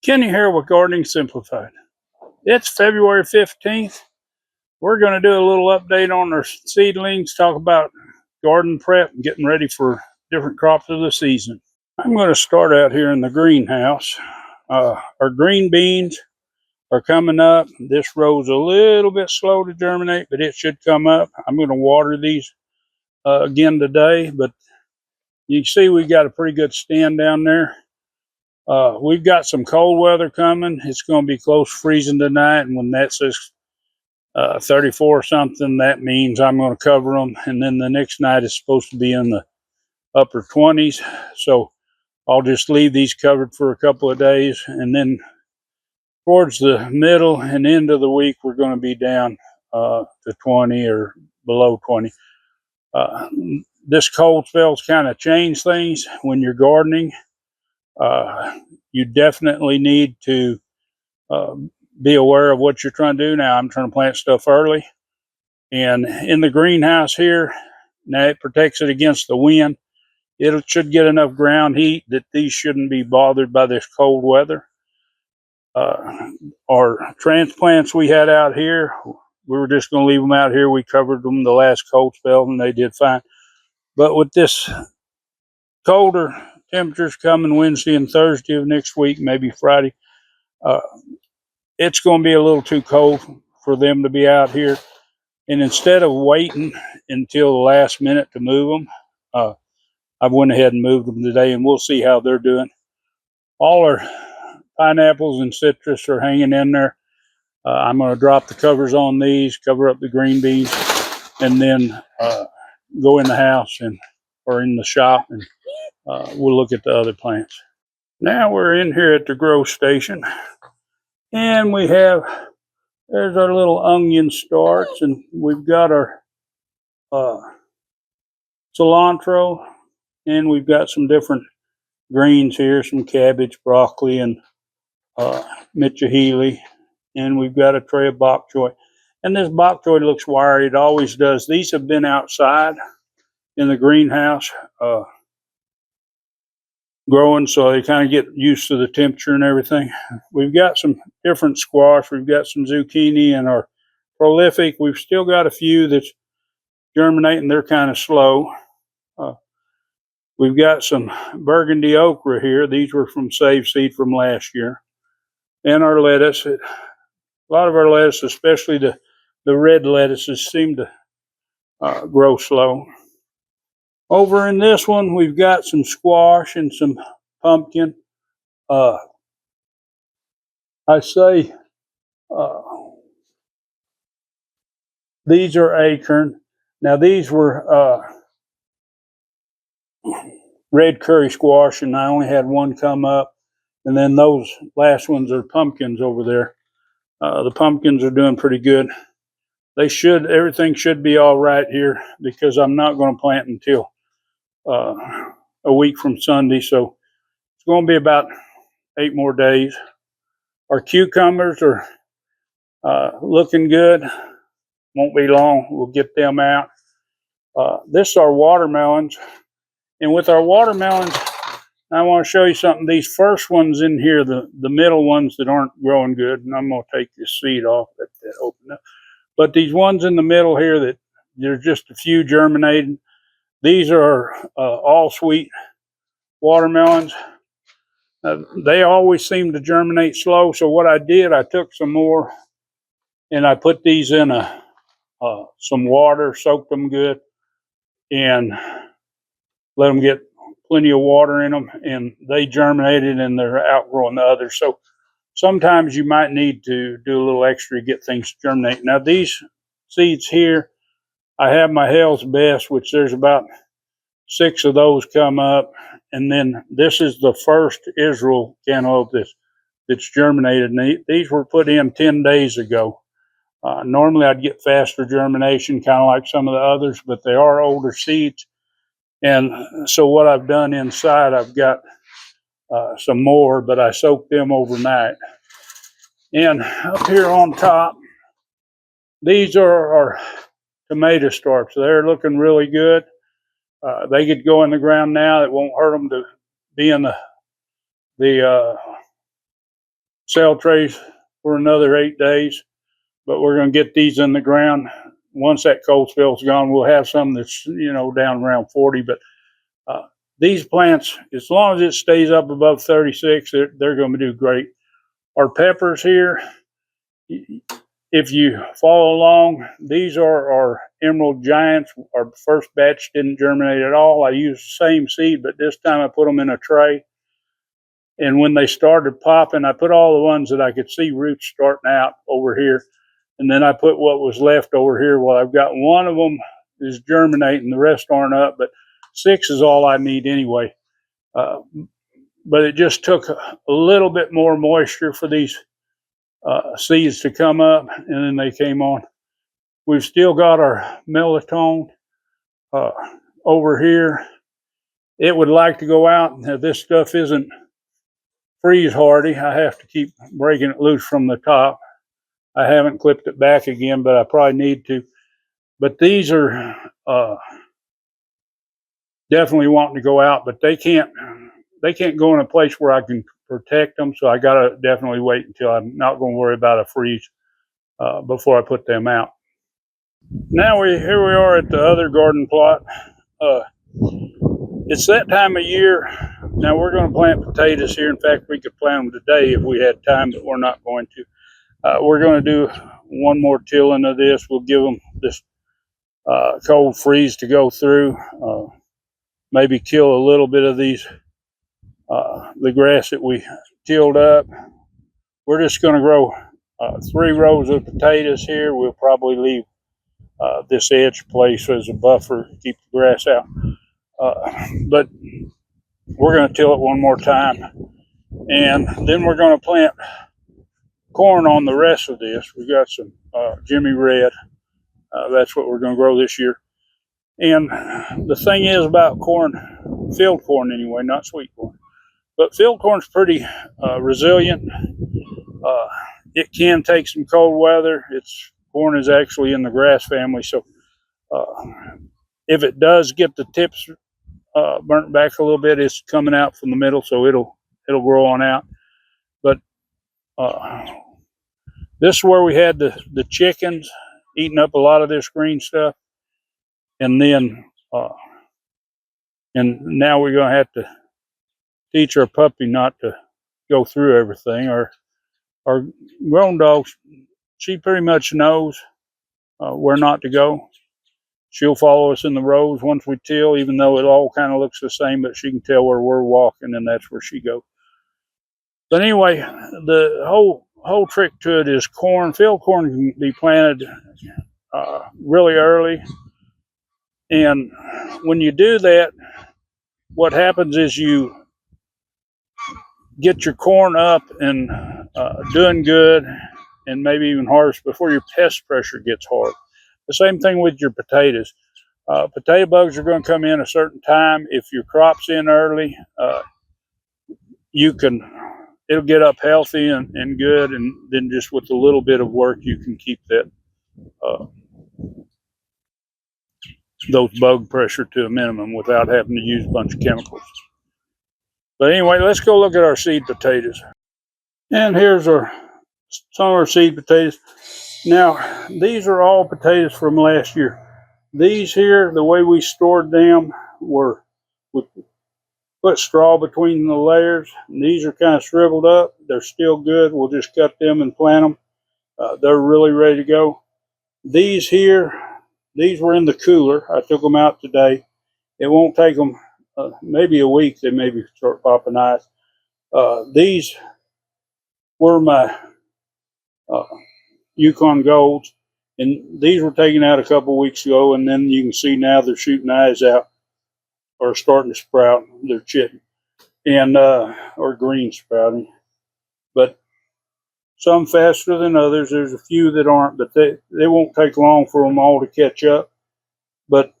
Kenny here with Gardening Simplified. It's February 15th. We're going to do a little update on our seedlings, talk about garden prep and getting ready for different crops of the season. I'm going to start out here in the greenhouse. Our green beans are coming up. This row's a little bit slow to germinate, but it should come up. I'm going to water these again today, but you can see we got a pretty good stand down there. We've got some cold weather coming. It's going to be close freezing tonight, and when that says 34 or something, that means I'm going to cover them. And then the next night is supposed to be in the upper 20s, so I'll just leave these covered for a couple of days, and then towards the middle and end of the week, we're going to be down to 20 or below 20. This cold spell's kind of changed things when you're gardening. You definitely need to be aware of what you're trying to do. Now, I'm trying to plant stuff early, and in the greenhouse here, now it protects it against the wind. It should get enough ground heat that these shouldn't be bothered by this cold weather. Our transplants we had out here, we were just going to leave them out here. We covered them the last cold spell, and they did fine. But with this colder temperatures coming Wednesday and Thursday of next week, maybe Friday, it's going to be a little too cold for them to be out here. And instead of waiting until the last minute to move them, I went ahead and moved them today, and we'll see how they're doing. All our pineapples and citrus are hanging in there. I'm going to drop the covers on these, cover up the green beans, and then go in the house or in the shop, and we'll look at the other plants. Now we're in here at the grow station, and there's our little onion starts, and we've got our cilantro, and we've got some different greens here, some cabbage, broccoli, and Mitchahili, and we've got a tray of bok choy. And this bok choy looks wiry. It always does. These have been outside in the greenhouse growing, so they kind of get used to the temperature and everything. We've got some different squash. We've got some zucchini, and our prolific. We've still got a few that's germinating. They're kind of slow. We've got some burgundy okra here. These were from Save Seed from last year. And our lettuce. A lot of our lettuce, especially the red lettuces, seem to grow slow. Over in this one, we've got some squash and some pumpkin. I say these are acorn. Now, these were red curry squash, and I only had one come up. And then those last ones are pumpkins over there. The pumpkins are doing pretty good. Everything should be all right here, because I'm not going to plant until a week from Sunday. So it's going to be about 8 more days. Our cucumbers are looking good. Won't be long. We'll get them out. This is our watermelons. And with our watermelons, I want to show you something. These first ones in here, the middle ones that aren't growing good, and I'm going to take this seed off, let that open up. But these ones in the middle here, that there's just a few germinating. These are all sweet watermelons. They always seem to germinate slow. So what I did, I took some more and I put these in some water, soaked them good, and let them get plenty of water in them, and they germinated, and they're outgrowing the others. So sometimes you might need to do a little extra to get things to germinate. Now, these seeds here, I have my Hell's Best, which there's about 6 of those come up. And then this is the first Israel cantaloupe that's germinated. And these were put in 10 days ago. Normally I'd get faster germination, kind of like some of the others, but they are older seeds. And so what I've done inside, I've got some more, but I soaked them overnight. And up here on top, these are our tomato starts. They're looking really good. They could go in the ground now. It won't hurt them to be in the cell trays for another 8 days, but we're going to get these in the ground. Once that cold spell's gone, we'll have some that's, down around 40, but these plants, as long as it stays up above 36, they're going to do great. Our peppers here, if you follow along, these are our Emerald Giants. Our first batch didn't germinate at all. I used the same seed, but this time I put them in a tray. And when they started popping, I put all the ones that I could see roots starting out over here. And then I put what was left over here. Well, I've got one of them is germinating, the rest aren't up, but 6 is all I need anyway. But it just took a little bit more moisture for these seeds to come up, and then they came on. We've still got our melatonin over here. It would like to go out. Now, this stuff isn't freeze hardy. I have to keep breaking it loose from the top. I haven't clipped it back again, but I probably need to. But these are definitely wanting to go out, but they can't go in a place where I can protect them. So I got to definitely wait until I'm not going to worry about a freeze before I put them out. Now here we are at the other garden plot. It's that time of year. Now we're going to plant potatoes here. In fact, we could plant them today if we had time, but we're not going to. We're going to do one more tilling of this. We'll give them this cold freeze to go through. Maybe kill a little bit of these, the grass that we tilled up. We're just going to grow 3 rows of potatoes here. We'll probably leave this edge place as a buffer to keep the grass out. But we're going to till it one more time, and then we're going to plant corn on the rest of this. We've got some Jimmy Red. That's what we're going to grow this year. And the thing is about corn, field corn anyway, not sweet corn, but field corn's pretty resilient. It can take some cold weather. Corn is actually in the grass family, so if it does get the tips burnt back a little bit, it's coming out from the middle, so it'll grow on out. But this is where we had the chickens eating up a lot of this green stuff, and then and now we're going to have to teach our puppy not to go through everything. Our grown dog, she pretty much knows where not to go. She'll follow us in the rows once we till, even though it all kind of looks the same, but she can tell where we're walking, and that's where she goes. But anyway, the whole trick to it is corn. Field corn can be planted really early, and when you do that, what happens is you get your corn up and doing good, and maybe even harvest before your pest pressure gets hard. The same thing with your potatoes. Potato bugs are going to come in a certain time. If your crop's in early, it'll get up healthy and good, and then just with a little bit of work, you can keep that those bug pressure to a minimum without having to use a bunch of chemicals. But anyway, let's go look at our seed potatoes. And here's some of our seed potatoes. Now, these are all potatoes from last year. These here, the way we stored them were we put straw between the layers. And these are kind of shriveled up. They're still good. We'll just cut them and plant them. They're really ready to go. These here, these were in the cooler. I took them out today. It won't take them maybe a week. They maybe start popping eyes. These were my Yukon Golds, and these were taken out a couple weeks ago, and then you can see now they're shooting eyes out or starting to sprout. They're chipping and or green sprouting, but some faster than others. There's a few that aren't, but they won't take long for them all to catch up. But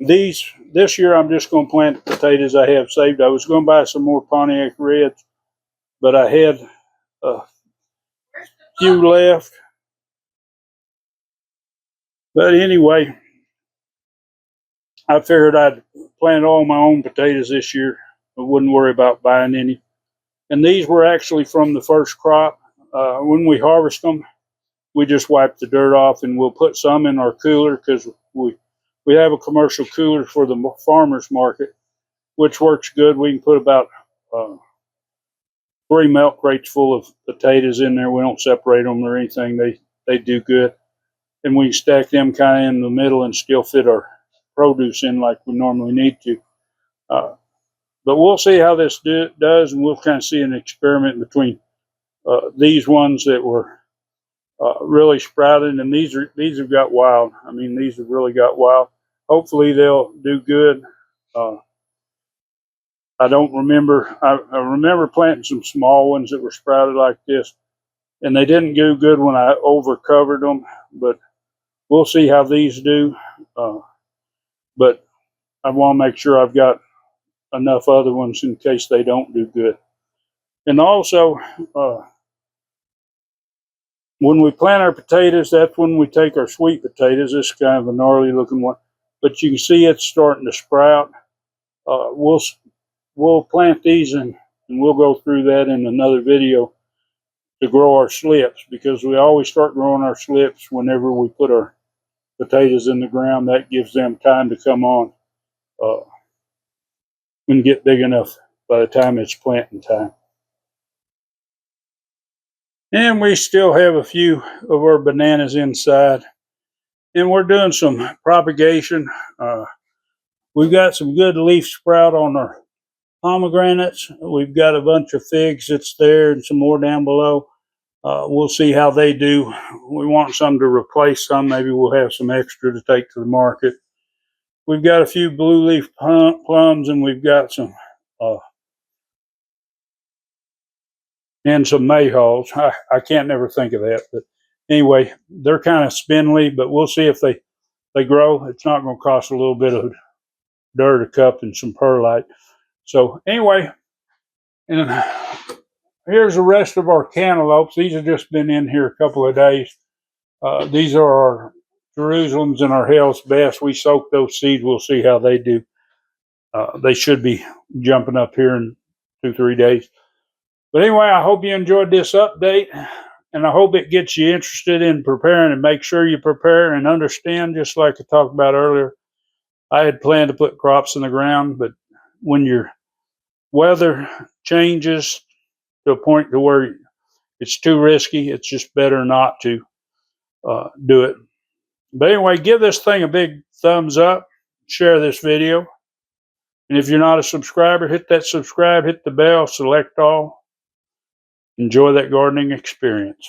this year I'm just going to plant the potatoes I have saved. I was going to buy some more Pontiac Reds, but I had a few left. But anyway, I figured I'd plant all my own potatoes this year. I wouldn't worry about buying any. And these were actually from the first crop. When we harvest them, we just wipe the dirt off, and we'll put some in our cooler because we have a commercial cooler for the farmers market, which works good. We can put about 3 milk crates full of potatoes in there. We don't separate them or anything. They do good, and we can stack them kind of in the middle and still fit our produce in like we normally need to. But we'll see how this does, and we'll kind of see an experiment between these ones that were really sprouted, and these have got wild. I mean, these have really got wild. Hopefully, they'll do good. I don't remember. I remember planting some small ones that were sprouted like this, and they didn't do good when I over covered them. But we'll see how these do. But I want to make sure I've got enough other ones in case they don't do good. And also, when we plant our potatoes, that's when we take our sweet potatoes. This is kind of a gnarly looking one, but you can see it's starting to sprout. We'll plant these and we'll go through that in another video to grow our slips, because we always start growing our slips whenever we put our potatoes in the ground. That gives them time to come on and get big enough by the time it's planting time. And we still have a few of our bananas inside, and we're doing some propagation. We've got some good leaf sprout on our pomegranates. We've got a bunch of figs that's there and some more down below. We'll see how they do. We want some to replace some. Maybe we'll have some extra to take to the market. We've got a few blue leaf plums, and we've got some and some mayhaws. I can't never think of that, but anyway, they're kind of spindly, but we'll see if they grow. It's not going to cost a little bit of dirt, a cup, and some perlite. So anyway, and here's the rest of our cantaloupes. These have just been in here a couple of days. These are our Jerusalems and our Hell's Best. We soak those seeds. We'll see how they do. They should be jumping up here in 2-3 days. But anyway, I hope you enjoyed this update, and I hope it gets you interested in preparing, and make sure you prepare and understand, just like I talked about earlier. I had planned to put crops in the ground, but when your weather changes to a point to where it's too risky, it's just better not to do it. But anyway, give this thing a big thumbs up, share this video, and if you're not a subscriber, hit that subscribe, hit the bell, select all. Enjoy that gardening experience.